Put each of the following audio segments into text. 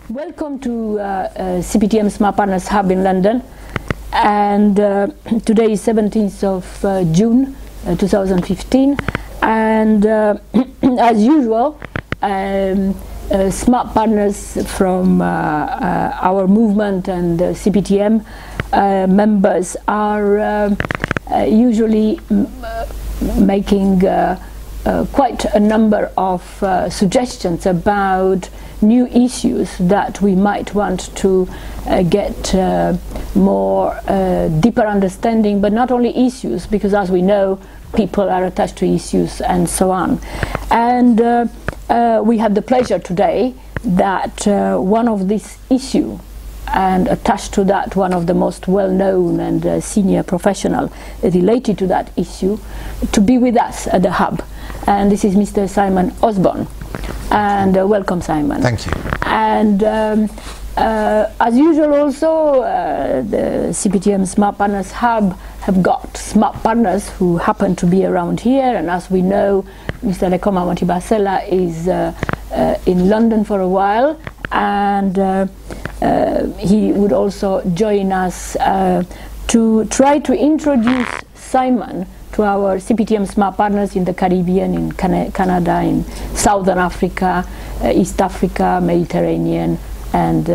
Welcome to CPTM Smart Partners Hub in London, and today is 17th of June 2015, and as usual, Smart Partners from our movement and CPTM members are usually making quite a number of suggestions about new issues that we might want to get more deeper understanding, but not only issues, because as we know, people are attached to issues and so on. And we had the pleasure today that one of these issues, and attached to that one of the most well-known and senior professional related to that issue, to be with us at the Hub. And this is Mr. Simon Osborne. And welcome, Simon. Thank you. And as usual also, the CPTM Smart Partners Hub have got smart partners who happen to be around here, and as we know, Mr. Lekoma Motibasela is in London for a while, and he would also join us to try to introduce Simon to our CPTM Smart Partners in the Caribbean, in Canada, in Southern Africa, East Africa, Mediterranean, and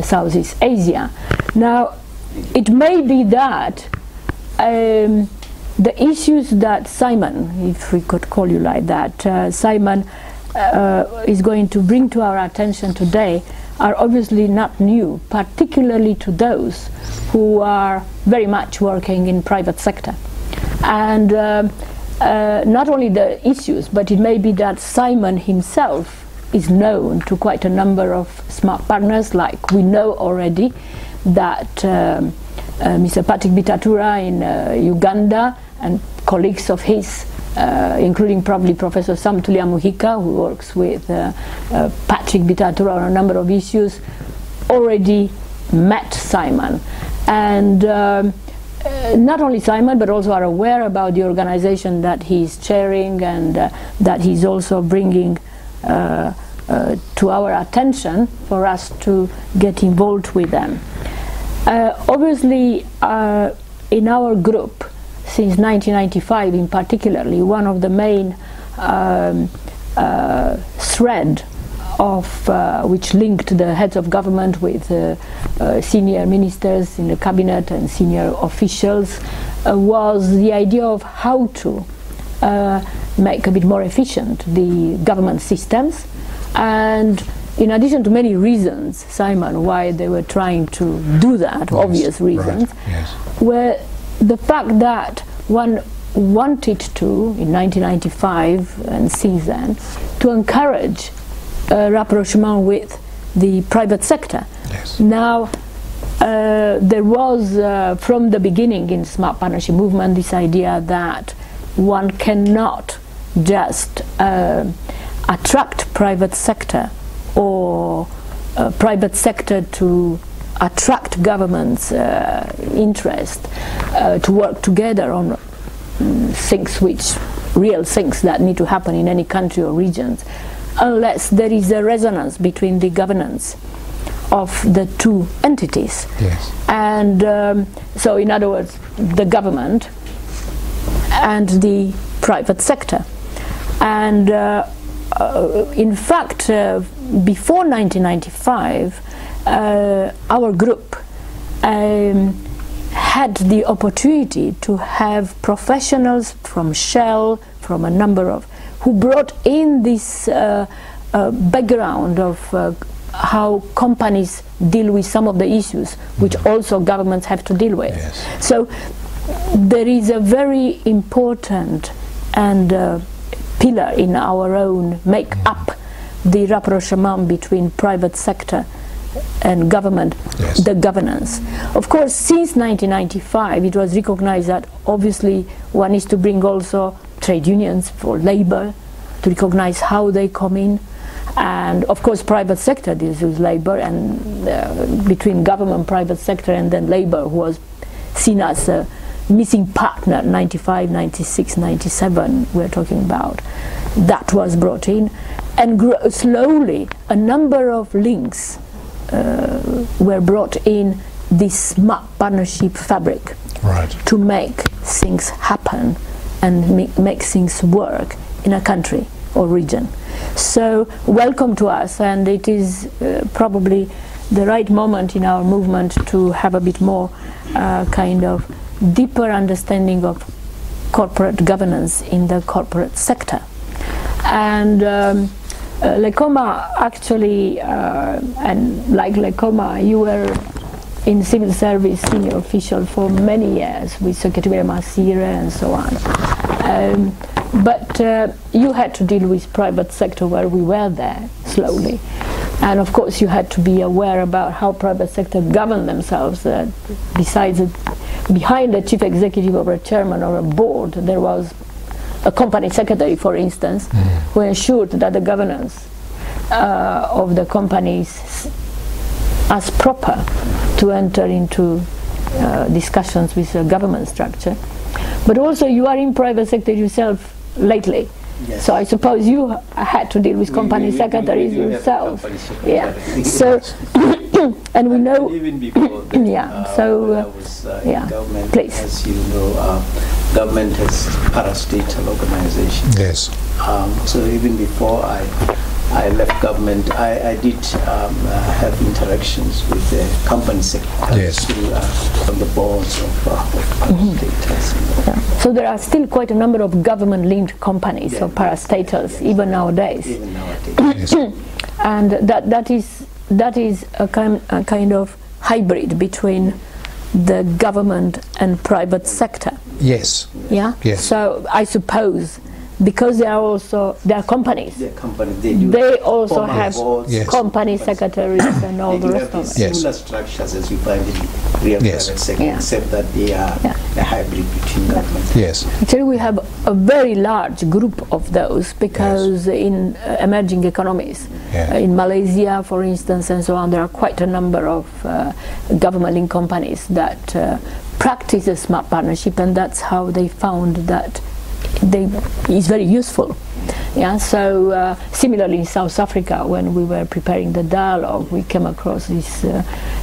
Southeast Asia. Now, it may be that the issues that Simon, if we could call you like that, Simon is going to bring to our attention today are obviously not new, particularly to those who are very much working in private sector. And not only the issues, but it may be that Simon himself is known to quite a number of smart partners, like we know already that Mr. Patrick Bitatura in Uganda and colleagues of his, including probably Professor Sam Tulia Muhika, who works with Patrick Bitatura on a number of issues, already met Simon. And not only Simon, but also are aware about the organization that he's chairing and that he's also bringing to our attention for us to get involved with them. Obviously, in our group, since 1995 in particularly, one of the main thread of which linked the heads of government with senior ministers in the cabinet and senior officials was the idea of how to make a bit more efficient the government systems. And in addition to many reasons, Simon, why they were trying to do that, yes, obvious reasons, right, yes, were the fact that one wanted to, in 1995 and since then, to encourage rapprochement with the private sector. yes. Now, there was from the beginning in Smart Partnership Movement this idea that one cannot just attract private sector or private sector to attract government's interest to work together on things which, real things that need to happen in any country or regions, unless there is a resonance between the governance of the two entities. Yes. And so in other words, the government and the private sector. And in fact, before 1995, our group had the opportunity to have professionals from Shell, from a number of, who brought in this background of how companies deal with some of the issues which also governments have to deal with. Yes. So there is a very important and pillar in our own make up the rapprochement between private sector and government, yes, the governance. Of course, since 1995 it was recognized that obviously one is to bring also trade unions for labor, to recognize how they come in, and of course private sector deals with labor, and between government, private sector, and then labor, who was seen as a missing partner, 95, 96, 97 we're talking about. That was brought in, And slowly a number of links were brought in this smart partnership fabric, right, to make things happen and make things work in a country or region. So welcome to us, and it is probably the right moment in our movement to have a bit more kind of deeper understanding of corporate governance in the corporate sector. And Lekoma actually, and like Lekoma, you were in civil service senior official for many years with Secretary Masire and so on. But you had to deal with private sector where we were there slowly. And of course you had to be aware about how private sector govern themselves. Besides behind the chief executive or a chairman or a board, there was a company secretary, for instance, who ensured that the governance of the companies as proper to enter into discussions with the government structure. But also you are in private sector yourself lately. Yes. So I suppose you had to deal with company secretaries yourself. Yeah. So and we know even before that, yeah. So when I was yeah. in government, please. as you know, government has parastatal organizations. Yes. So even before I left government, I did have interactions with the company secretaries, yes, on the boards of parastatals. Yeah. So there are still quite a number of government-linked companies, Yeah, or parastatals, yes, even nowadays. Even nowadays. Yes. And that is a kind of hybrid between the government and private sector. Yes. Yeah. Yes. So I suppose, because they are companies. They're companies. They also have boards, yes, company secretaries and all the rest of it. Similar yes, structures as you find in real yes, private sector, yeah, except that they are a hybrid between government. yes. Actually, we have a very large group of those, because yes, in emerging economies, yeah, in Malaysia, for instance, and so on, there are quite a number of government-linked companies that practice a smart partnership, and that's how they found that it's very useful. Yeah. So similarly in South Africa, when we were preparing the dialogue, we came across this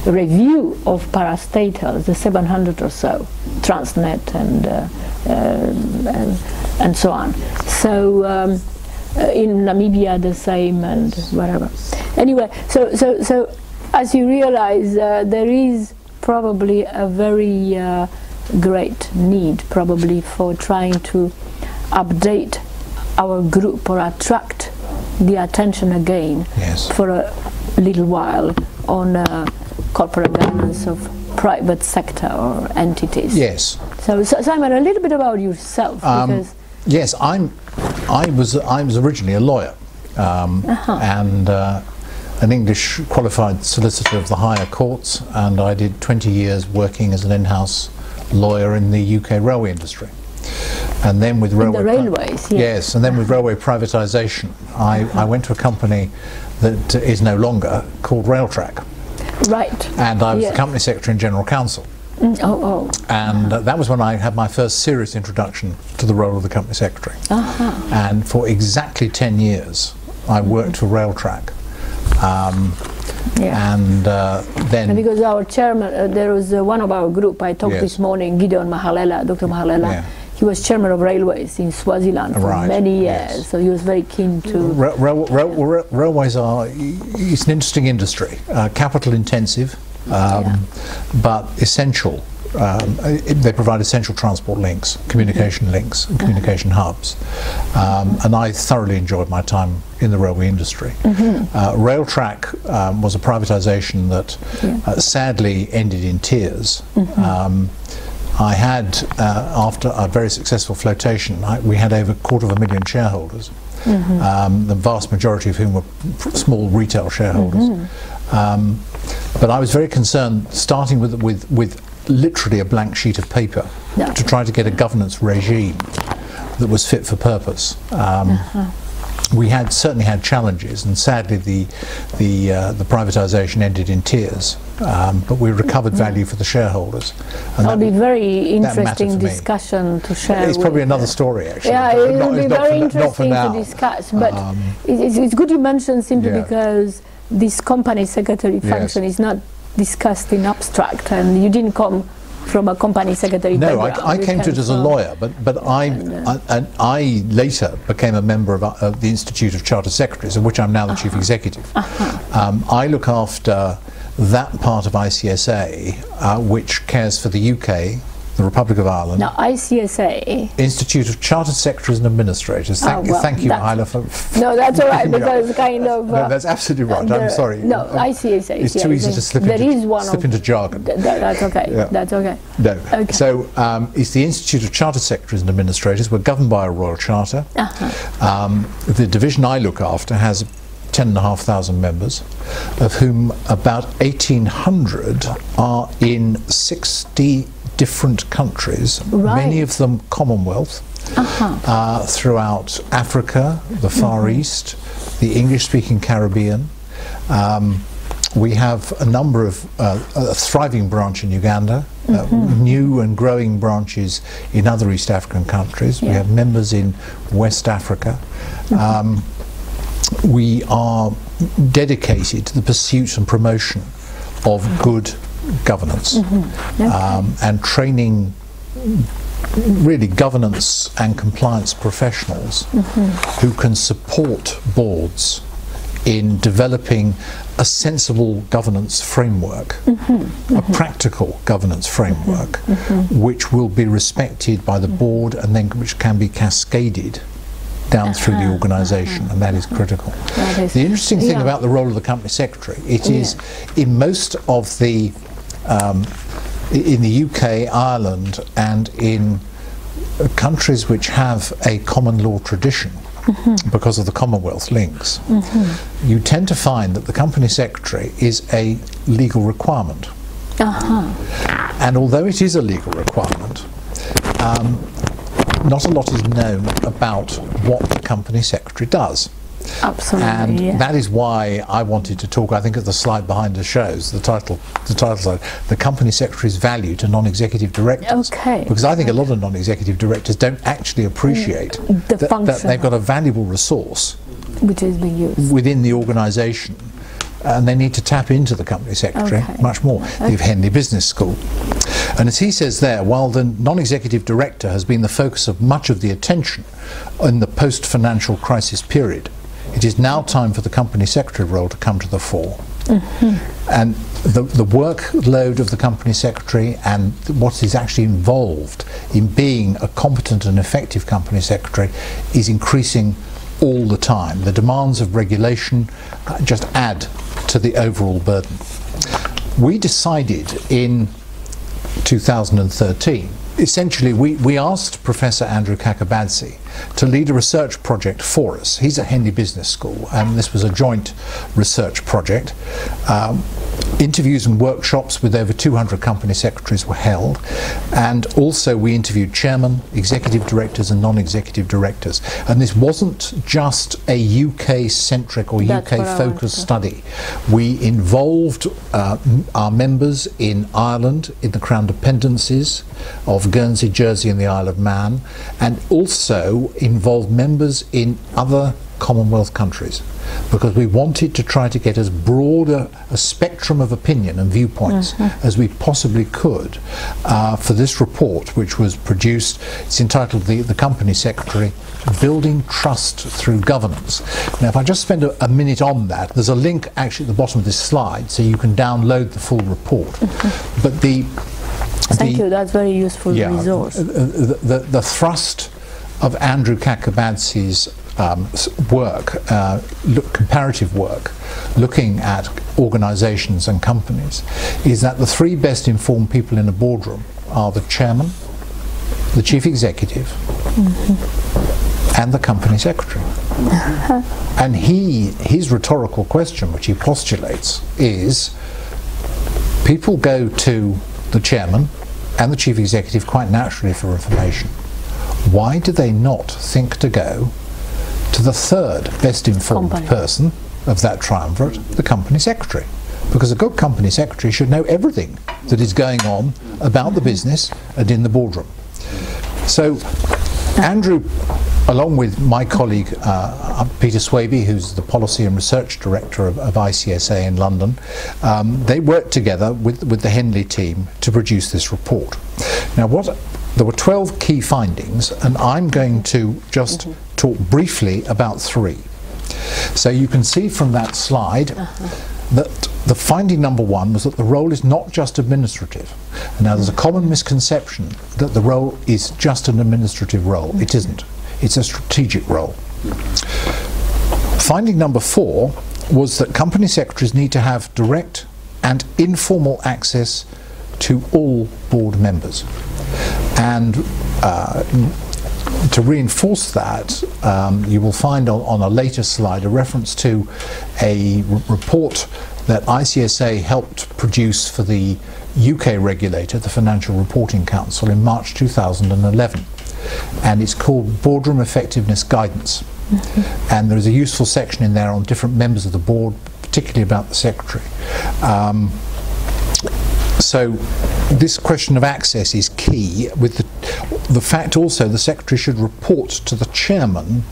review of parastatals, the 700 or so, Transnet and so on. So in Namibia the same, and whatever. Anyway, so as you realize, there is probably a very great need probably for trying to update our group or attract the attention again, yes, for a little while on corporate governance of private sector or entities. yes. So Simon, a little bit about yourself, because yes, I was originally a lawyer, and an English qualified solicitor of the higher courts, and I did 20 years working as an in-house lawyer in the UK railway industry. And then with railway, railways, yes, and then with railway privatisation, I went to a company that is no longer called Railtrack. Right. And I was yes, the company secretary and general counsel. And that was when I had my first serious introduction to the role of the company secretary. And for exactly 10 years, I worked for Railtrack. Yeah. And then, because our chairman, there was one of our group I talked yes, this morning, Gideon Mahalela, Dr. Mahalela. Yeah. He was chairman of railways in Swaziland for right, many years, yes, so he was very keen to. Railways are, it's an interesting industry, capital intensive, Yeah. but essential. They provide essential transport links, communication links, and communication hubs. And I thoroughly enjoyed my time in the railway industry. Railtrack was a privatisation that sadly ended in tears. I had, after a very successful flotation, we had over 250,000 shareholders, the vast majority of whom were small retail shareholders. But I was very concerned, starting with literally a blank sheet of paper, to try to get a governance regime that was fit for purpose. we had certainly had challenges, and sadly the privatisation ended in tears. But we recovered value for the shareholders. And that'll be very interesting discussion to share. It's probably another story, actually. Yeah, it will be very interesting to discuss. But it's good you mentioned, simply because this company secretary function is not discussed in abstract, and you didn't come from a company secretary background. No, I came to it as a lawyer, but I later became a member of the Institute of Chartered Secretaries, of which I'm now the chief executive. I look after that part of ICSA, which cares for the UK, the Republic of Ireland. Now, ICSA, Institute of Chartered Secretaries and Administrators. Thank you, Hyla, for... No, that's all right, because kind of... no, that's absolutely right. I'm sorry. No, ICSA. It's too easy to slip into jargon. That's okay. Yeah. That's okay. No. Okay. So it's the Institute of Chartered Secretaries and Administrators. We're governed by a Royal Charter. The division I look after has 10,500 members, of whom about 1,800 are in 60 different countries, many of them Commonwealth, throughout Africa, the Far East, the English-speaking Caribbean. We have a number of a thriving branch in Uganda, new and growing branches in other East African countries. We have members in West Africa. We are dedicated to the pursuit and promotion of good governance and training really governance and compliance professionals who can support boards in developing a sensible governance framework, a practical governance framework, which will be respected by the board and then which can be cascaded down through the organisation, and that is critical. The interesting thing about the role of the company secretary, it is in most of the in the UK, Ireland, and in countries which have a common law tradition because of the Commonwealth links, you tend to find that the company secretary is a legal requirement. And although it is a legal requirement, not a lot is known about what the company secretary does. Absolutely. And that is why I wanted to talk, I think, at the slide behind us shows the title slide, the company secretary's value to non-executive directors. Because I think a lot of non-executive directors don't actually appreciate that they've got a valuable resource which is being used within the organisation, and they need to tap into the company secretary much more. The Henley Business School. And as he says there, while the non-executive director has been the focus of much of the attention in the post-financial crisis period, it is now time for the company secretary role to come to the fore. And the workload of the company secretary and what is actually involved in being a competent and effective company secretary is increasing all the time. The demands of regulation just add to the overall burden. We decided in 2013, essentially we asked Professor Andrew Kakabadze to lead a research project for us. He's at Henley Business School, and this was a joint research project. Interviews and workshops with over 200 company secretaries were held, and also we interviewed chairmen, executive directors and non-executive directors. And this wasn't just a UK-centric or UK-focused study. We involved our members in Ireland, in the Crown Dependencies of Guernsey, Jersey and the Isle of Man, and also involved members in other Commonwealth countries, because we wanted to try to get as broad a spectrum of opinion and viewpoints as we possibly could for this report, which was produced. It's entitled the Company Secretary, Building Trust Through Governance. Now, if I just spend a minute on that, there's a link actually at the bottom of this slide, so you can download the full report. But Thank you, that's very useful resource. The thrust of Andrew Kakabadze's work, comparative work, looking at organisations and companies, is that the three best informed people in a boardroom are the chairman, the chief executive, and the company secretary. And his rhetorical question, which he postulates, is people go to the chairman and the chief executive quite naturally for information. Why do they not think to go to the third best informed person of that triumvirate, the company secretary. Because a good company secretary should know everything that is going on about the business and in the boardroom. So Andrew, along with my colleague Peter Swaby, who's the Policy and Research Director of ICSA in London, they worked together with the Henley team to produce this report. Now, there were 12 key findings, and I'm going to just talk briefly about 3. So you can see from that slide that the finding number 1 was that the role is not just administrative. Now, there's a common misconception that the role is just an administrative role. It isn't. It's a strategic role. Finding number 4 was that company secretaries need to have direct and informal access to all board members. And to reinforce that, you will find on a later slide a reference to a report that ICSA helped produce for the UK regulator, the Financial Reporting Council, in March 2011. And it's called Boardroom Effectiveness Guidance. And there is a useful section in there on different members of the board, particularly about the secretary. So this question of access is key, with the fact also the secretary should report to the chairman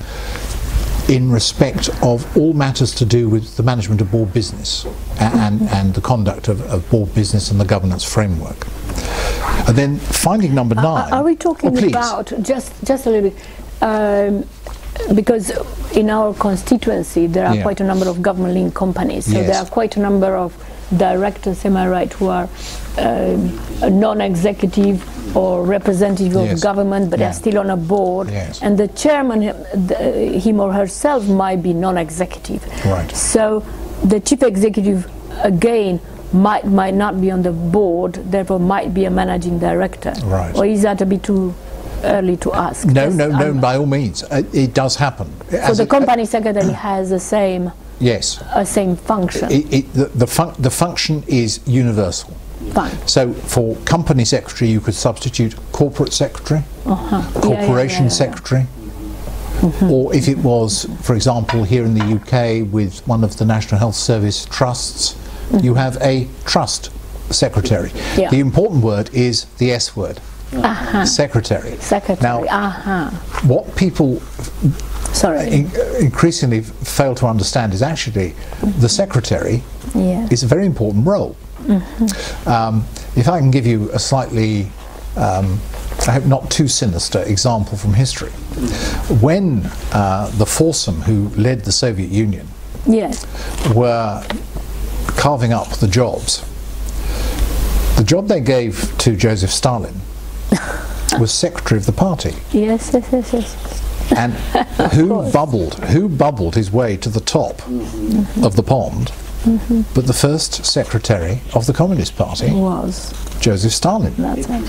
in respect of all matters to do with the management of board business and the conduct of board business and the governance framework. And then finding number 9. Are we talking about just a little bit? Because in our constituency there are quite a number of government-linked companies, so there are quite a number of directors, am I right, who are non-executive or representative of government, but are still on a board, and the chairman, him or herself, might be non-executive. Right. So the chief executive, again, might not be on the board, therefore might be a managing director. Right. Or is that a bit too early to ask? No, no, by all means, it does happen. So the company secretary has the same. Yes. Same function. The function is universal. Fine. So for company secretary you could substitute corporate secretary, corporation secretary, or if it was, for example, here in the UK with one of the National Health Service trusts, you have a trust secretary. The important word is the S word. Secretary. Secretary. Now, what people increasingly fail to understand is actually the secretary is a very important role. If I can give you a slightly, I hope not too sinister example from history. When the foursome who led the Soviet Union were carving up the jobs, the job they gave to Joseph Stalin was secretary of the party. Yes. And who bubbled his way to the top of the pond? But the first secretary of the Communist Party was Joseph Stalin. That's right.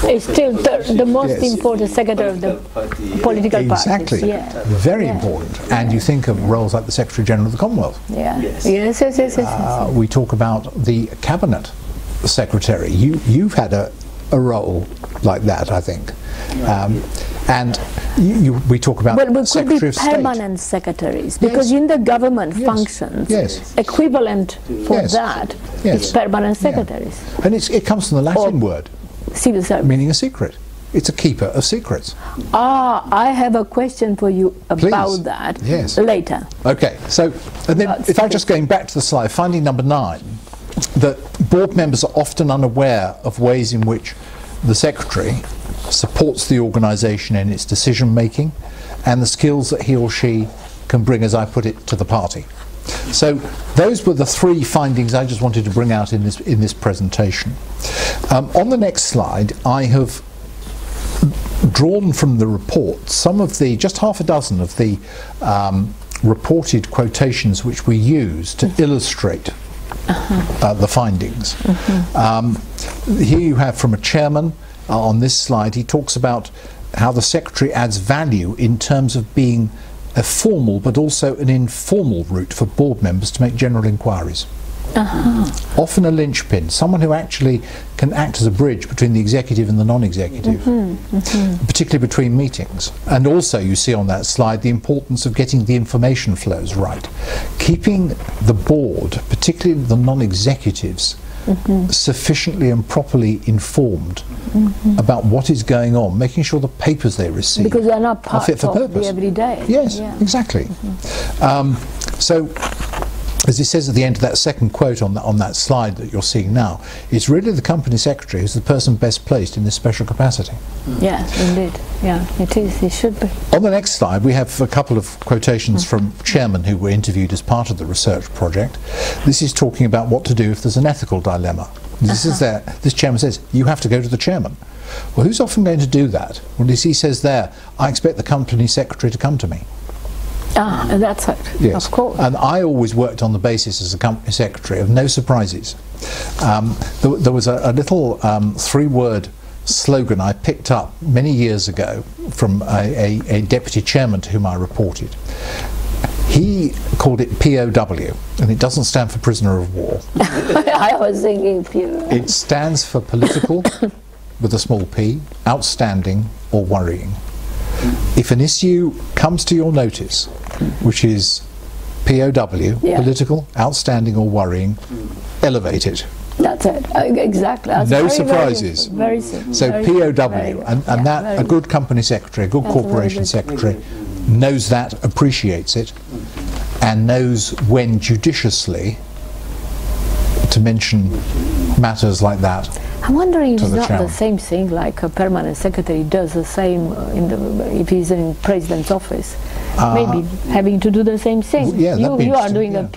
It's still the most important secretary of the political party. Exactly. Very important. And you think of roles like the Secretary General of the Commonwealth. Yes. We talk about the Cabinet Secretary. You've had a role like that, I think. And we talk about Secretary of State. Permanent secretaries, because in the government functions, equivalent for that is permanent secretaries. And it comes from the Latin word, civil service, meaning a secret. It's a keeper of secrets. I have a question for you about that later. Okay, so and then if I'm just going back to the slide, finding number 9, that board members are often unaware of ways in which the secretary supports the organisation in its decision making and the skills that he or she can bring, as I put it, to the party. So those were the 3 findings I just wanted to bring out in this presentation. On the next slide, I have drawn from the report some of the, just half a dozen of the reported quotations which we use to illustrate the findings. Here you have from a chairman on this slide. He talks about how the secretary adds value in terms of being a formal but also an informal route for board members to make general inquiries. Often a linchpin, someone who actually can act as a bridge between the executive and the non-executive, particularly between meetings. And also you see on that slide the importance of getting the information flows right. Keeping the board, particularly the non-executives, sufficiently and properly informed about what is going on, making sure the papers they receive because they're not part are fit for of purpose. the everyday. Yes, exactly. So, as he says at the end of that second quote on that slide that you're seeing now, it's really the company secretary who's the person best placed in this special capacity. Yes, indeed. Yeah, it is. It should be. On the next slide, we have a couple of quotations from chairmen who were interviewed as part of the research project. This is talking about what to do if there's an ethical dilemma. This chairman says, you have to go to the chairman. Well, who's often going to do that? Well, as he says there, I expect the company secretary to come to me. That's it. Yes. Of course. And I always worked on the basis as a company secretary of no surprises. There was a little three-word slogan I picked up many years ago from a deputy chairman to whom I reported. He called it POW, and it doesn't stand for prisoner of war. I was thinking POW. It stands for political, with a small p, outstanding or worrying. If an issue comes to your notice, which is POW, political, outstanding or worrying, elevate it. That's it. Exactly. That's No very, surprises. Very simple. So POW, and that a good company secretary, a good corporation secretary, knows that, appreciates it, and knows when judiciously to mention matters like that. I'm wondering if to it's the not chairman. the same thing like a permanent secretary does the same if he's in president's office. Maybe having to do the same thing. Yeah, that'd be you are interesting, doing a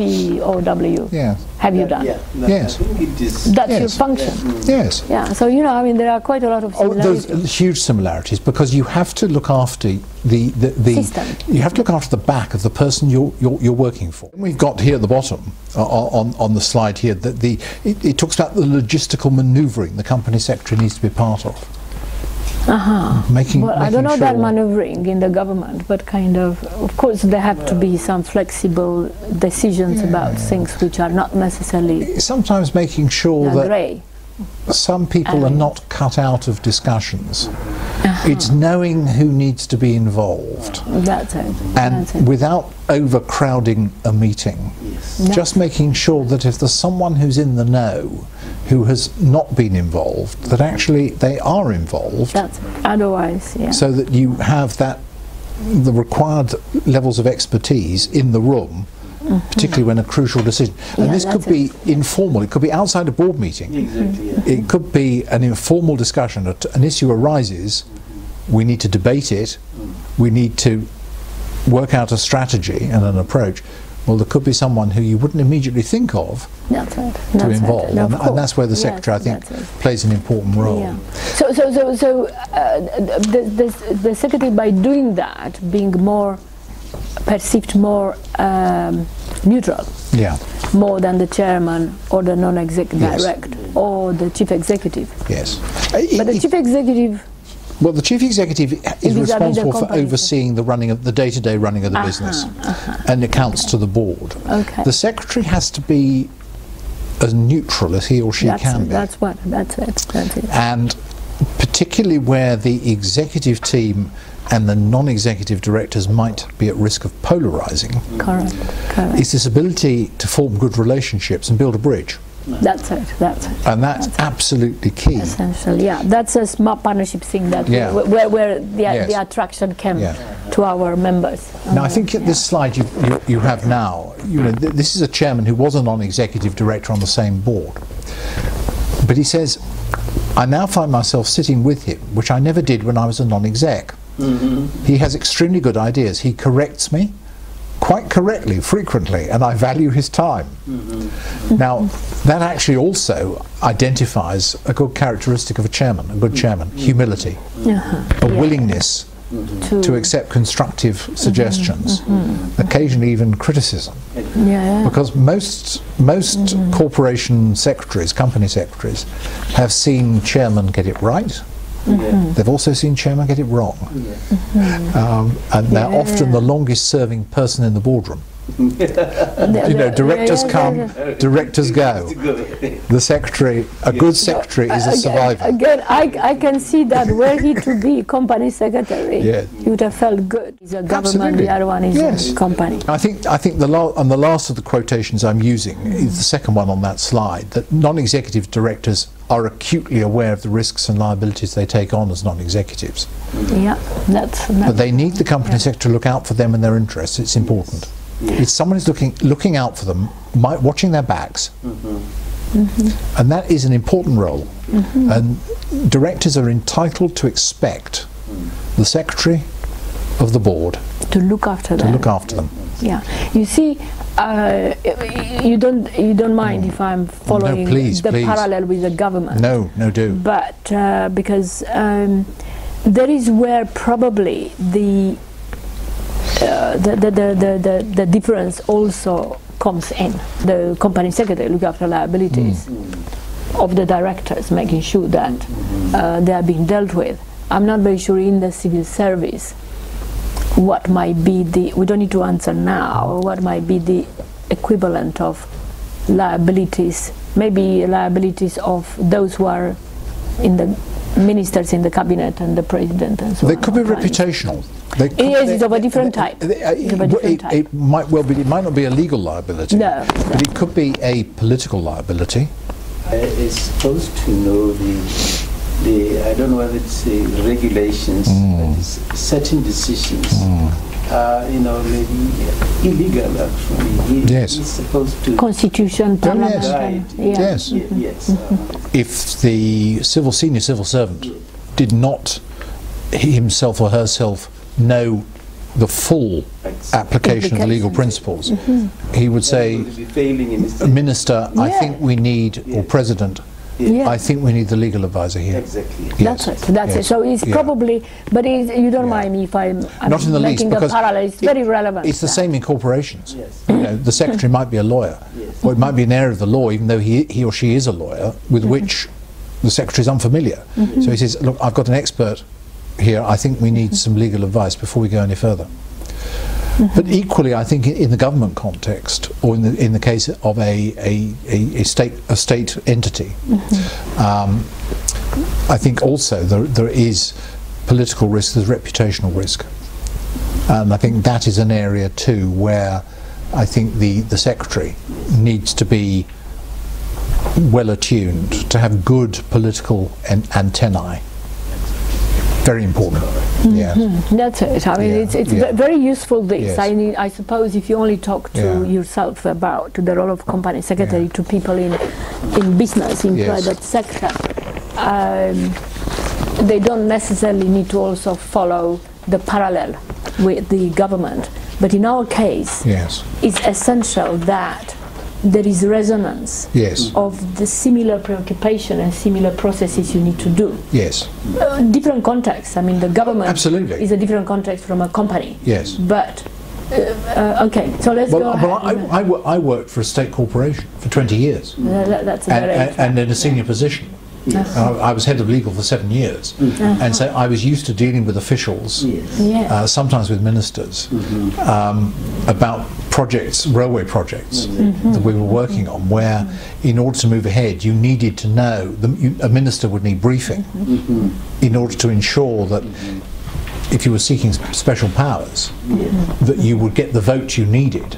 POW. Yeah. Have you done? Yes. I think it is. That's your Yes. function. Yes. Yeah. So I mean, there are quite a lot of similarities. There's huge similarities because you have to look after the System. You have to look after the back of the person you're working for. We've got here at the bottom on the slide here that it talks about the logistical manoeuvring the company secretary needs to be part of. Making Well, I don't know sure that maneuvering in the government, but kind of course, there have to be some flexible decisions about things which are not necessarily sometimes making sure that grey. some people are not cut out of discussions. It's knowing who needs to be involved. That's it. And That's it. without overcrowding a meeting, just making sure that if there's someone who's in the know who has not been involved, that actually they are involved. That's it. Otherwise, yeah. So that you have the required levels of expertise in the room, particularly when a crucial decision. And this could be informal, it could be outside a board meeting. Exactly, It could be an informal discussion. An issue arises, we need to debate it, we need to work out a strategy and an approach. Well, there could be someone who you wouldn't immediately think of to involve, and that's where the secretary, I think, plays an important role. Yeah. So the secretary, by doing that, being more perceived more neutral, more than the chairman or the non-exec direct or the chief executive. Yes. But the chief executive. Well, the chief executive is responsible for overseeing the running of the day-to-day running of the business, and accounts to the board. Okay. The secretary has to be as neutral as he or she can be. That's it. And particularly where the executive team and the non-executive directors might be at risk of polarising. Correct. It's this ability to form good relationships and build a bridge. That's it. And that's absolutely key. Essentially, yeah. That's a smart partnership thing that where the attraction came to our members. Now, I think at this slide you have now, this is a chairman who was a non-executive director on the same board. But he says, I now find myself sitting with him, which I never did when I was a non-exec. He has extremely good ideas. He corrects me quite correctly, frequently, and I value his time. Now, that actually also identifies a good characteristic of a chairman, a good chairman, humility, a willingness to accept constructive suggestions, occasionally even criticism. Because most corporation secretaries, company secretaries, have seen chairmen get it right. They've also seen chairman get it wrong. And they're often the longest serving person in the boardroom. You know, directors come, directors go. The secretary, a good secretary is a survivor. Again, I can see that were he to be company secretary, Yeah. he would have felt good. He's a government, Absolutely. the other one is Yes. a company. I think the last of the quotations I'm using is the second one on that slide, that non-executive directors are acutely aware of the risks and liabilities they take on as non-executives. Yeah, that's But they need the company secretary to look out for them and their interests. It's important. If someone is looking out for them, watching their backs, and that is an important role. And directors are entitled to expect the secretary of the board to look after them. to look after them. Yeah, you see, you don't mind if I'm following please, the please. parallel with the government. No, do. But because there is where probably the difference also comes in. The company secretary look after liabilities of the directors, making sure that they are being dealt with. I'm not very sure in the civil service what might be the, we don't need to answer now, what might be the equivalent of liabilities, maybe liabilities of those who are in the ministers in the cabinet and the president and so on. They could be reputational. Yes, it's of a different type. It might well be. It might not be a legal liability. No. But it could be a political liability. Is supposed to know the I don't know whether it's the regulations, but it's certain decisions. You know, maybe illegal actually. Yes. He's supposed to. Constitution, parliament. yes. Right. Yeah. Yes. Yes. If the senior civil servant did not himself or herself know the full application of the legal principles, he would say, Failing in his Minister, I Yeah. think we need, or President, Yeah. I think we need the legal advisor here. exactly. That's it. That's it. So it's Yeah. probably, but you don't mind me if I'm Not in the least, making a because parallel. It's very relevant. It's the same in corporations. Yes. You know, the secretary might be a lawyer, Yes. or it might be an area of the law, even though he or she is a lawyer, with which the secretary is unfamiliar. So he says, look, I've got an expert here, I think we need some legal advice before we go any further. But equally, I think in the government context, or in the case of a state entity, I think also there is political risk, there's reputational risk, and I think that is an area too where I think the secretary needs to be well attuned, to have good political antennae. Very important. Yeah. That's it. I mean, Yeah. it's Yeah. very useful. This, Yes. I suppose, if you only talk to Yeah. yourself about the role of company secretary Yeah. to people in business, in Yes. private sector, they don't necessarily need to also follow the parallel with the government. But in our case, Yes. it's essential that there is resonance Yes. of the similar preoccupation and similar processes you need to do. Yes. Different context. I mean, the government Absolutely. is a different context from a company. Yes. But okay, so let's go ahead. I worked for a state corporation for 20 years, That's a very and in a senior position. I was head of legal for 7 years, and so I was used to dealing with officials, yeah. sometimes with ministers, about projects, railway projects that we were working on, where in order to move ahead you needed to know, a minister would need briefing in order to ensure that if you were seeking special powers, that you would get the vote you needed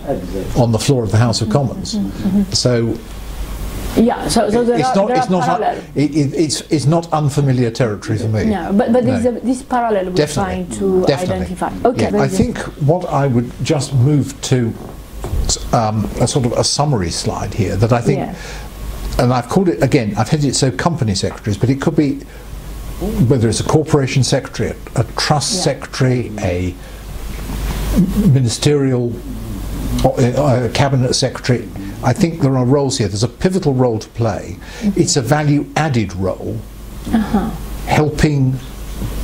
on the floor of the House of Commons. So Yeah, so there are parallel. it's not unfamiliar territory for me. No, but No. this parallel we're trying to identify. Okay, Yeah. I think what I would just move to a sort of a summary slide here that I think, and I've called it again, I've headed it so company secretaries, but it could be whether it's a corporation secretary, a trust secretary, a ministerial a cabinet secretary. I think there are roles here. There's a pivotal role to play. It's a value-added role, helping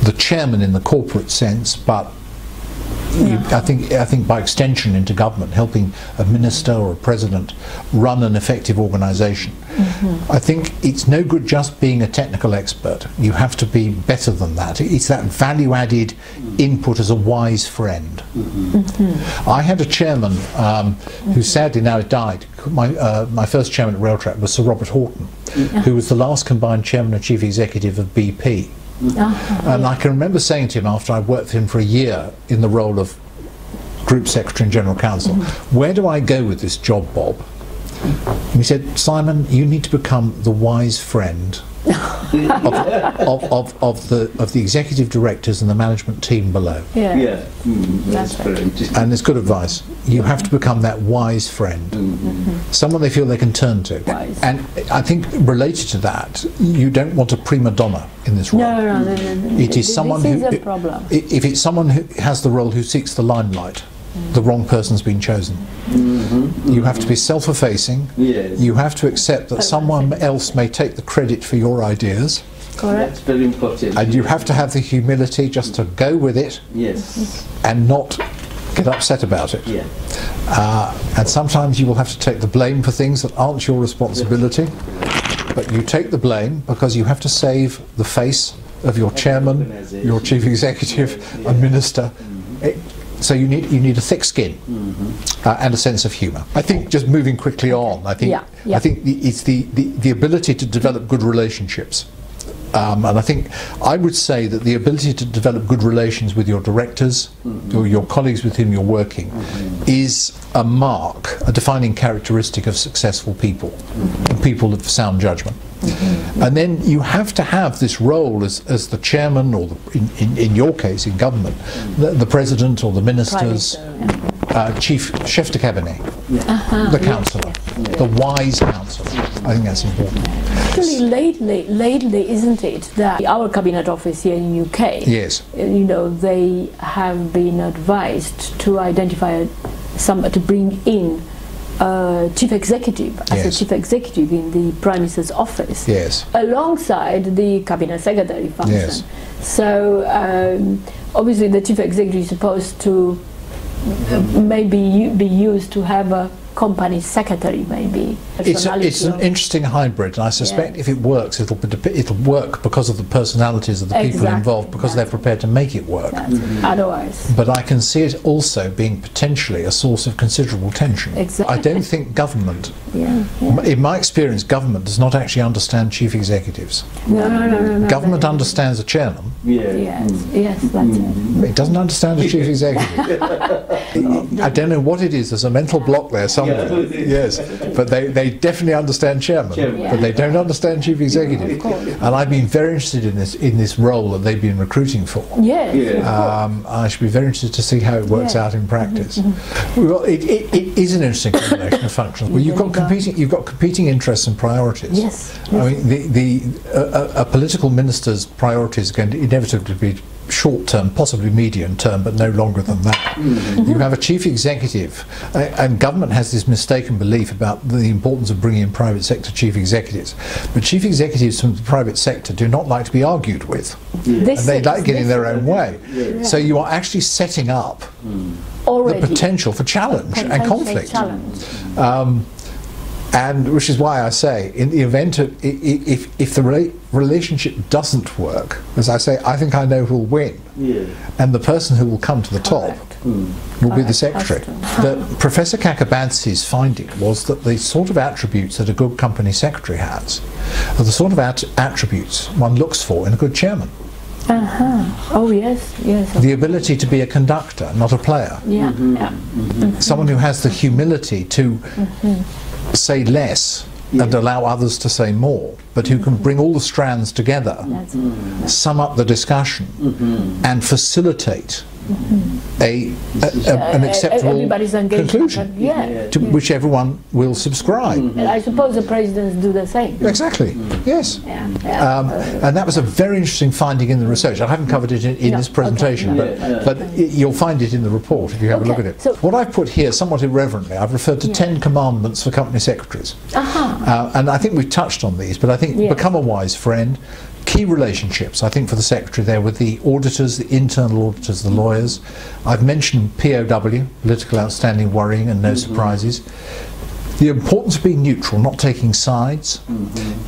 the chairman in the corporate sense, but I think by extension into government, helping a minister or a president run an effective organisation. I think it's no good just being a technical expert. You have to be better than that. It's that value-added input as a wise friend. I had a chairman who sadly now died. My first chairman at Railtrack was Sir Robert Horton, who was the last combined chairman and chief executive of BP. And I can remember saying to him after I worked for him for a year in the role of Group Secretary and General Counsel, where do I go with this job, Bob? And he said, Simon, you need to become the wise friend of the executive directors and the management team below. That's very interesting. And it's good advice. You have to become that wise friend, someone they feel they can turn to. And I think related to that, you don't want a prima donna in this role. No. It is someone this who, is a problem. if it's someone who has the role who seeks the limelight, the wrong person's been chosen. You have to be self-effacing. You have to accept that someone else may take the credit for your ideas. Correct. That's very important. And you have to have the humility just to go with it and not get upset about it. And sometimes you will have to take the blame for things that aren't your responsibility, but you take the blame because you have to save the face of your chairman, your chief executive, a minister. So you need a thick skin and a sense of humour. I think just moving quickly on, I think it's the ability to develop good relationships. And I think I would say that the ability to develop good relations with your directors or your colleagues with whom you're working is a mark, a defining characteristic of successful people, and people of sound judgment. And then you have to have this role as the chairman, or in your case in government, the president or the ministers, chef de cabinet, the councillor, the wise councillor. I think that's important. Actually, lately, isn't it, that our cabinet office here in UK, you know, they have been advised to identify to bring in chief executive as a chief executive in the Prime Minister's office, alongside the cabinet secretary function. So obviously the chief executive is supposed to maybe be used to have a company secretary, maybe. It's an interesting hybrid, and I suspect if it works, it'll work because of the personalities of the people involved, because they're prepared to make it work. Otherwise. But I can see it also being potentially a source of considerable tension. I don't think government, in my experience, government does not actually understand chief executives. No. Government understands a chairman. Yes, that's it. It doesn't understand a chief executive. I don't know what it is. There's a mental block there somewhere. But they definitely understand chairman, but they don't understand chief executive. And I've been very interested in this role that they've been recruiting for. I should be very interested to see how it works out in practice. Well, it is an interesting combination of functions. Well, you've got competing interests and priorities. I mean, a political minister's priorities are going to inevitably be short-term, possibly medium-term, but no longer than that. You have a chief executive, and government has this mistaken belief about the importance of bringing in private sector chief executives. But chief executives from the private sector do not like to be argued with, and they like getting their own way. So you are actually setting up the potential for challenge and conflict. And which is why I say, in the event of, if the relationship doesn't work, as I say, I think I know who will win. And the person who will come to the top will be the secretary. Professor Kakabadze's finding was that the sort of attributes that a good company secretary has are the sort of attributes one looks for in a good chairman. Oh yes. The ability to be a conductor, not a player. Someone who has the humility to say less and allow others to say more, but who can bring all the strands together, sum up the discussion, and facilitate an acceptable conclusion to which everyone will subscribe. And I suppose the presidents do the same. Exactly, yes. And that was a very interesting finding in the research. I haven't covered it in this presentation, but you'll find it in the report if you have a look at it. So what I've put here, somewhat irreverently, I've referred to 10 commandments for company secretaries. And I think we've touched on these, but I think become a wise friend, key relationships, I think, for the Secretary there with the auditors, the internal auditors, the lawyers. I've mentioned POW, political outstanding worrying and no surprises. The importance of being neutral, not taking sides.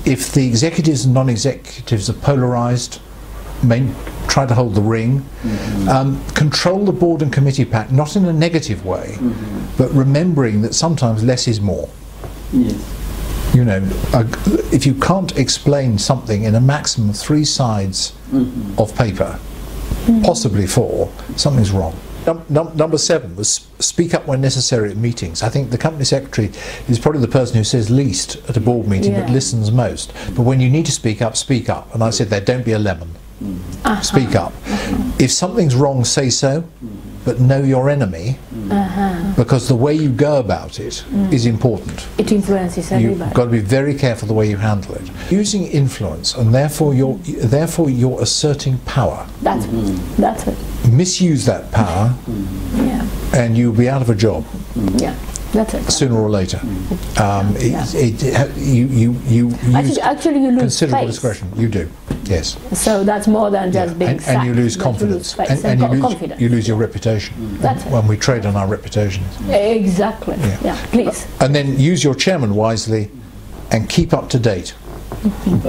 If the executives and non-executives are polarised, try to hold the ring. Control the board and committee pack, not in a negative way, but remembering that sometimes less is more. You know, if you can't explain something in a maximum of 3 sides of paper, possibly 4, something's wrong. Number 7 was speak up when necessary at meetings. I think the company secretary is probably the person who says least at a board meeting but listens most. But when you need to speak up, speak up. And I said there, don't be a lemon. Speak up. If something's wrong, say so, but know your enemy, because the way you go about it is important. It influences everybody. You've got to be very careful the way you handle it. Using influence, and therefore you're asserting power. That's it. Misuse that power, and you'll be out of a job. That's it. Sooner or later. You use actually you lose considerable face. discretion. You do, yes. So that's more than just being sacked. And you lose confidence. And you lose your reputation. That's it. When we trade on our reputations. Exactly. Please. And then use your chairman wisely and keep up to date.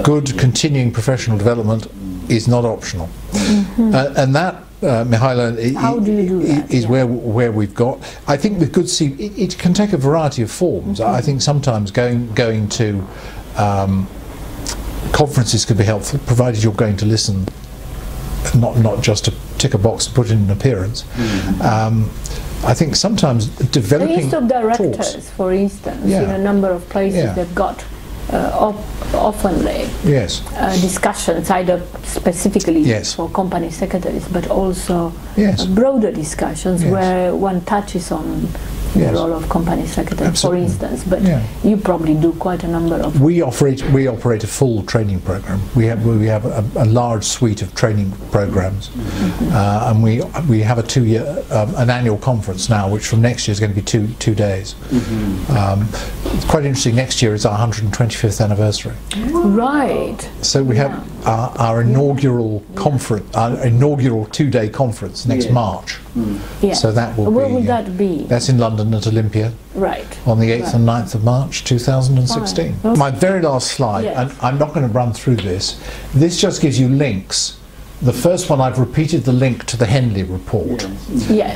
Good continuing professional development is not optional. And that, Mihaela, is where we've got. I think with good it can take a variety of forms. I think sometimes going to conferences could be helpful, provided you're going to listen, not just to tick a box and put in an appearance. I think sometimes developing the list of directors, thoughts. for instance, in a number of places they've got oftenly discussions, either specifically for company secretaries, but also broader discussions where one touches on the role of company secretary, for instance. But you probably do quite a number of. We operate a full training program. We have a large suite of training programs, and we have a 2-year an annual conference now, which from next year is going to be two days. It's quite interesting. Next year is our 125th anniversary. Right. So we have our inaugural conference, our inaugural 2-day conference next March. So that will Where will that be? That's in London at Olympia. Right. On the 8th and 9th of March 2016. My very last slide, and I'm not going to run through this. This just gives you links. The first one, I've repeated the link to the Henley report.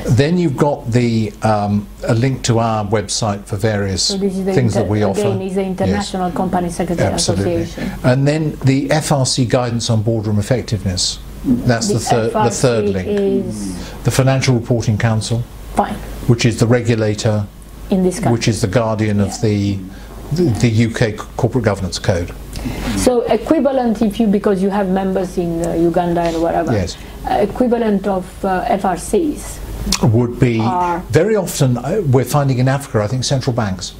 Then you've got the a link to our website for various things that we offer. Again, is the International Company Secretary Association. And then the FRC guidance on boardroom effectiveness. That's the third link. The Financial Reporting Council, which is the regulator, in this country, which is the guardian of the UK Corporate Governance Code. So equivalent, because you have members in Uganda and wherever, equivalent of FRCs would be very often we're finding in Africa. I think central banks.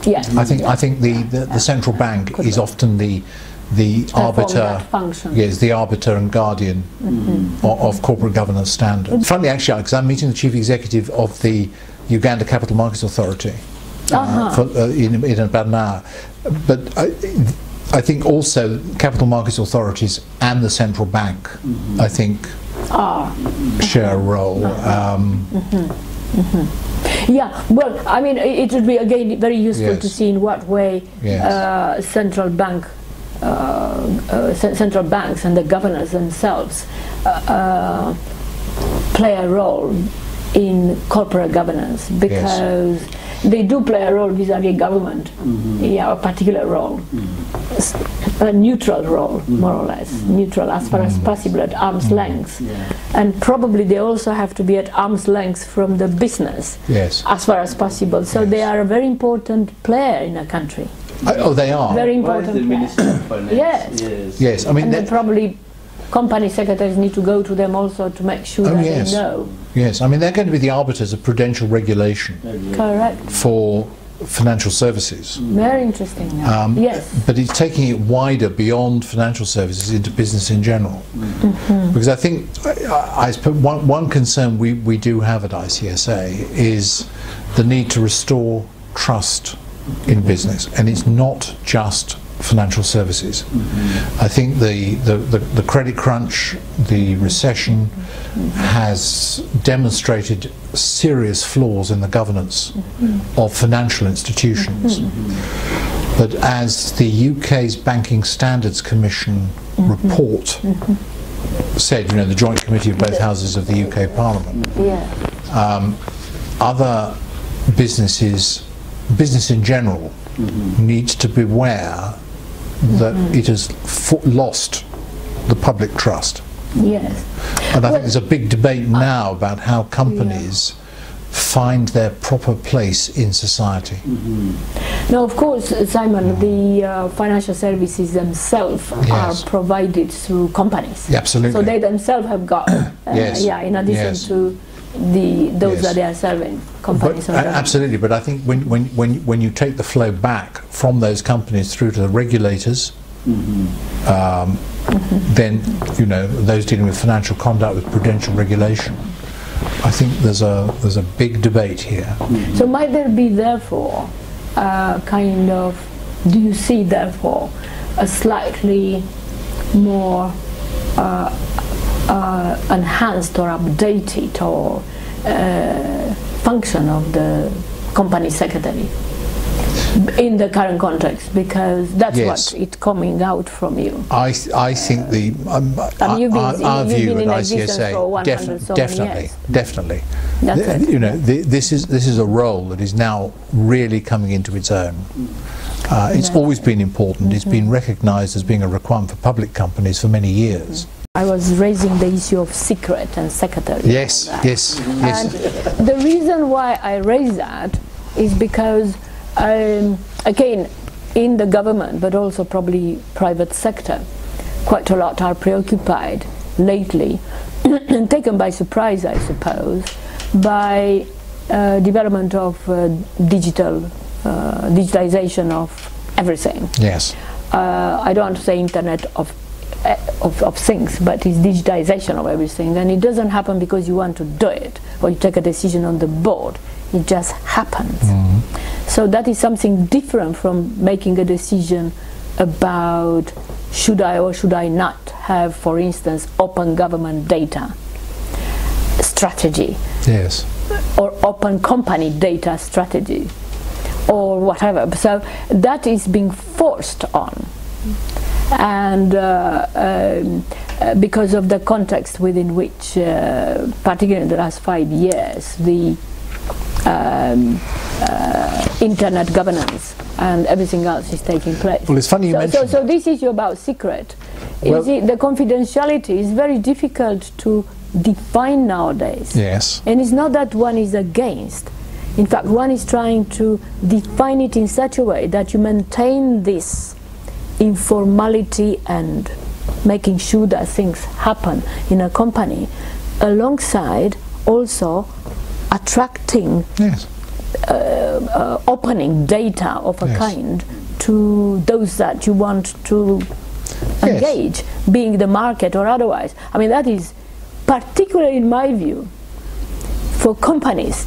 I think the central bank is often the arbiter, the arbiter and guardian of corporate governance standards. Funny actually, because I'm meeting the chief executive of the Uganda Capital Markets Authority in about an hour. But I think also capital markets authorities and the central bank, I think, share a role. Well, I mean, it would be again very useful to see in what way central banks and the governors themselves play a role in corporate governance, because they do play a role vis-à-vis government, a particular role, a neutral role, more or less, neutral as far as possible, at arm's length. And probably they also have to be at arm's length from the business, as far as possible. So they are a very important player in a country. They are. Very important player. Yes. I mean, and probably company secretaries need to go to them also to make sure that they know. Yes, I mean they're going to be the arbiters of prudential regulation. Correct. For financial services. Very interesting. But it's taking it wider beyond financial services into business in general. Because I think one concern we do have at ICSA is the need to restore trust in business, and it's not just financial services. I think the credit crunch, the recession has demonstrated serious flaws in the governance of financial institutions. But as the UK's Banking Standards Commission report said, you know, the Joint Committee of both houses of the UK Parliament, other business in general needs to beware that it has lost the public trust. Yes. And I think there's a big debate now about how companies find their proper place in society. Now, of course, Simon, the financial services themselves are provided through companies. Yeah, absolutely. So they themselves have got, in addition to those that they are serving, companies. Absolutely, but I think when you take the flow back from those companies through to the regulators, then, you know, those dealing with financial conduct, with prudential regulation, I think there's a big debate here. So might there be therefore kind of, do you see therefore a slightly more enhanced or updated or function of the company secretary in the current context, because that's what it's coming out from you? I think our view at ICSA definitely. You know, this is a role that is now really coming into its own. It's always been important. It's been recognised as being a requirement for public companies for many years. I was raising the issue of secret and secretary. Yes. And the reason why I raise that is because, again, in the government, but also probably private sector, quite a lot are preoccupied lately and taken by surprise, I suppose, by development of digitalization of everything. Yes. I don't want to say Internet of things, but it's digitization of everything, and it doesn't happen because you want to do it or you take a decision on the board. It just happens. So that is something different from making a decision about should I or should I not have, for instance, open government data strategy, or open company data strategy, or whatever. So that is being forced on, and because of the context within which, particularly in the last 5 years, the internet governance and everything else is taking place. Well, it's funny you mentioned so this issue about secret, the confidentiality is very difficult to define nowadays. Yes. And it's not that one is against. In fact, one is trying to define it in such a way that you maintain this informality and making sure that things happen in a company, alongside also attracting, opening data of a kind to those that you want to engage, being the market or otherwise. I mean, that is, particularly in my view, for companies,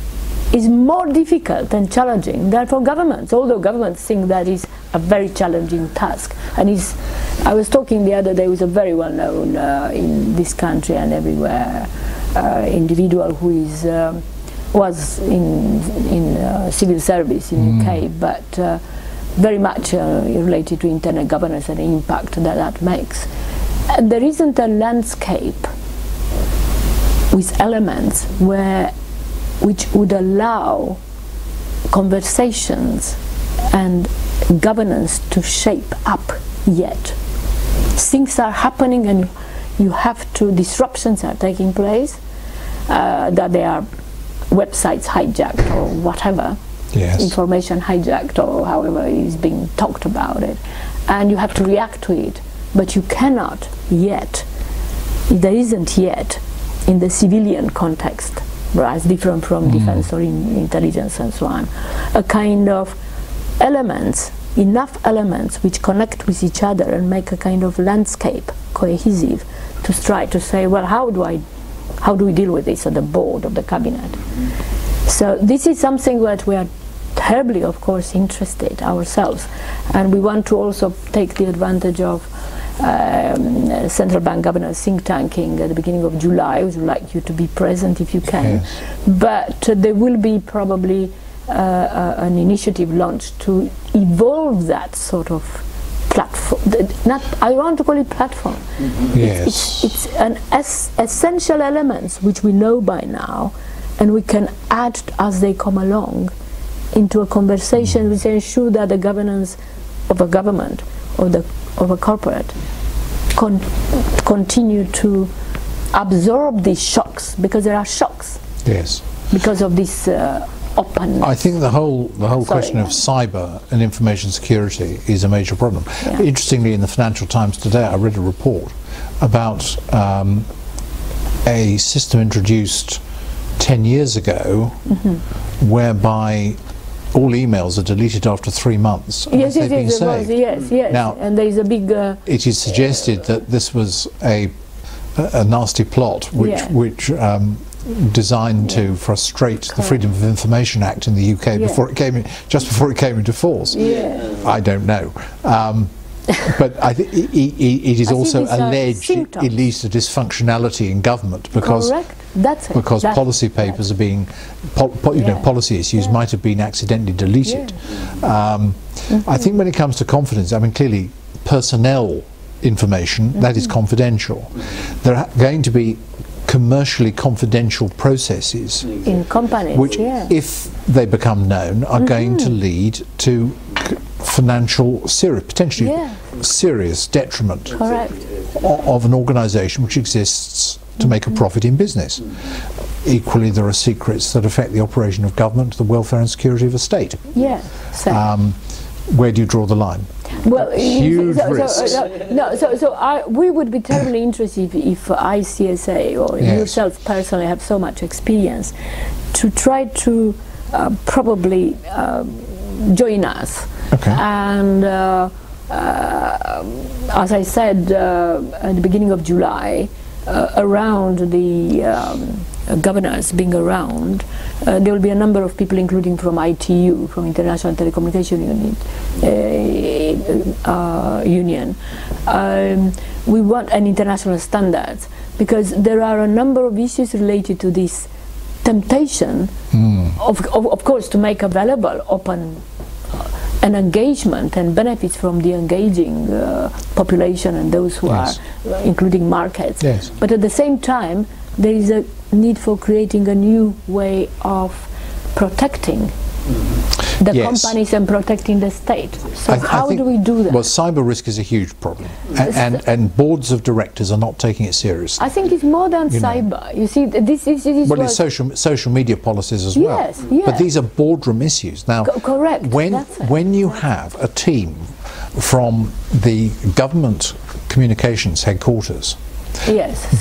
is more difficult and challenging than for governments, although governments think that is a very challenging task. And I was talking the other day with a very well-known in this country and everywhere individual who was in civil service in UK, but very much related to internet governance and the impact that makes. And there isn't a landscape with elements which would allow conversations and governance to shape up yet. Things are happening, and you have to, disruptions are taking place, that they are websites hijacked or whatever, information hijacked or however is being talked about it, and you have to react to it, but you cannot yet, there isn't yet in the civilian context, whereas different from defense or intelligence and so on, a kind of elements, enough elements which connect with each other and make a kind of landscape cohesive to try to say, well, how do we deal with this at the board of the cabinet? So this is something that we are terribly, of course, interested ourselves, and we want to also take the advantage of central bank governors think tanking at the beginning of July. We would like you to be present if you can. Yes. But there will be probably an initiative launched to evolve that sort of platform. I want to call it platform. Yes. It's an essential elements which we know by now, and we can add as they come along into a conversation which ensure that the governance of a government or of a corporate continue to absorb these shocks, because there are shocks. Yes. Because of this openness. I think the whole question of cyber and information security is a major problem. Yeah. Interestingly, in the Financial Times today, I read a report about a system introduced 10 years ago whereby all emails are deleted after 3 months. Yes, Yes. Now, and there is a big... it is suggested that this was a nasty plot which designed to frustrate the Freedom of Information Act in the UK before it came in, just before it came into force. I don't know. But I think it is also alleged it leads to dysfunctionality in government because policy papers are being, policy issues might have been accidentally deleted. I think when it comes to confidence, I mean, clearly personnel information, that is confidential. There are going to be commercially confidential processes in companies, which, if they become known, are going to lead to financial, potentially serious detriment of an organisation which exists to make a profit in business. Equally, there are secrets that affect the operation of government, the welfare and security of a state. Where do you draw the line? Well, huge risks. We would be terribly interested if ICSA or yourself personally have so much experience to try to probably join us. And as I said at the beginning of July, around the governors being around, there will be a number of people, including from ITU, from International Telecommunication Union. We want an international standards, because there are a number of issues related to this temptation, of course, to make available open and engagement and benefits from the engaging population and those who are, including markets. But at the same time, there is a need for creating a new way of protecting the companies and protecting the state. So how do we do that? Well, cyber risk is a huge problem, and boards of directors are not taking it seriously. I think it's more than cyber. You see, this well, it's social media policies as well. But these are boardroom issues. Now, when you have a team from the government communications headquarters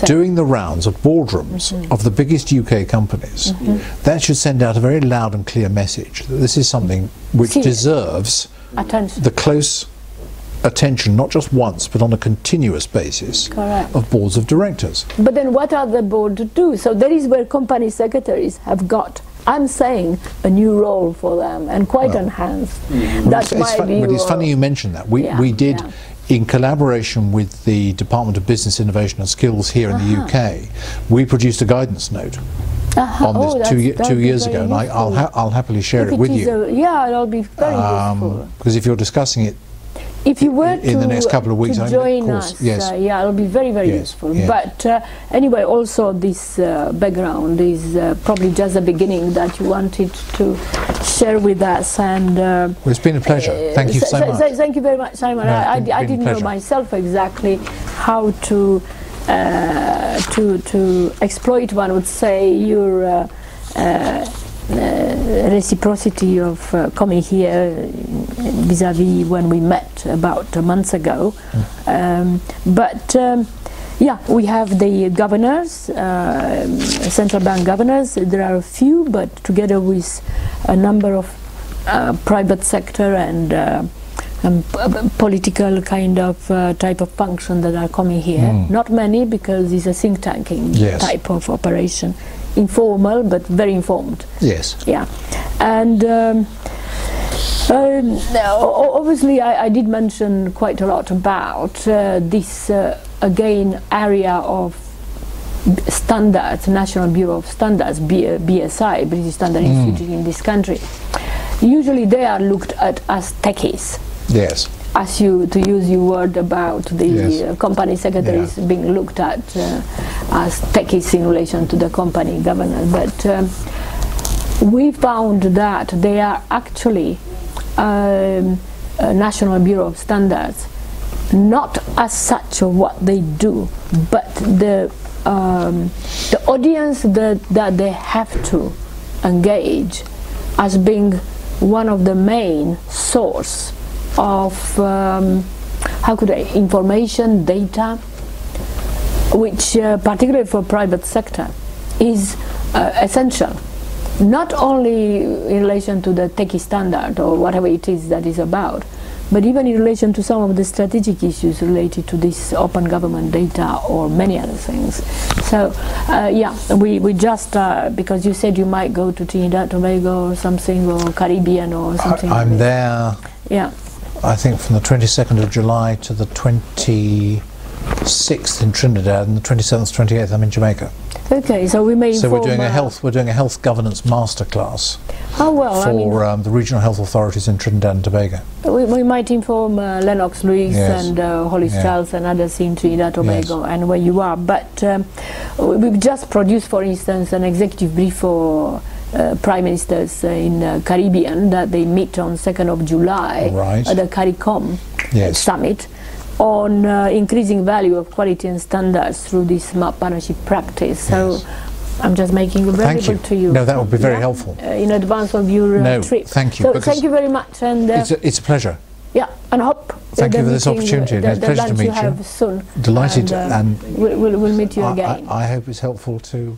doing the rounds of boardrooms of the biggest UK companies, that should send out a very loud and clear message that this is something which deserves the close attention, not just once, but on a continuous basis of boards of directors. But then what are the board to do? So that is where company secretaries have got, I'm saying, a new role for them, and quite enhanced. That's my view. But it's funny you mentioned that. We did, in collaboration with the Department of Business, Innovation and Skills here in the UK, we produced a guidance note on this 2 years ago, and I'll happily share it with you. It'll be very useful. Because if you're discussing it if you were in the next couple of weeks, to join us, it'll be very, very useful. But anyway, also this background is probably just the beginning that you wanted to share with us. And well, it's been a pleasure. Thank you so much. Thank you very much, Simon. I didn't know myself exactly how to exploit, one would say, your reciprocity of coming here vis-à-vis when we met about a month ago. We have the governors, central bank governors. There are a few, but together with a number of private sector and political kind of type of function that are coming here. Not many, because it's a think tanking type of operation. Informal, but very informed. Yes. And Obviously, I did mention quite a lot about this, again, area of standards, National Bureau of Standards, BSI, British Standard Institute in this country. Usually they are looked at as techies. Yes. As to use your word about the company secretaries being looked at as techies in relation to the company governance. But we found that they are actually National Bureau of Standards, not as such what they do, but the audience that they have to engage as being one of the main source of information, data, which particularly for private sector is essential, not only in relation to the techie standard or whatever it is that is about, but even in relation to some of the strategic issues related to this open government data or many other things. So yeah, we just, because you said you might go to Trinidad, Tobago or something, or Caribbean or something. I'm there, yeah, I think from the 22nd of July to the 26th in Trinidad, and the 27th, 28th I'm in Jamaica. Okay, so we may. So we're doing a health governance masterclass. Oh well, for the regional health authorities in Trinidad and Tobago. We might inform Lennox Lewis and Hollis Charles and others in Trinidad, Tobago, and where you are. But we've just produced, for instance, an executive brief for prime ministers in Caribbean that they meet on 2nd of July at the CARICOM summit, on increasing value of quality and standards through this smart partnership practice. So I'm just making it available to you. No, that would be very helpful. In advance of your trip. Thank you. So thank you very much. And it's a pleasure. Yeah, and I hope. Thank you for this opportunity. It's a pleasure to meet you. Have soon. Delighted, and we'll meet you again. I hope it's helpful to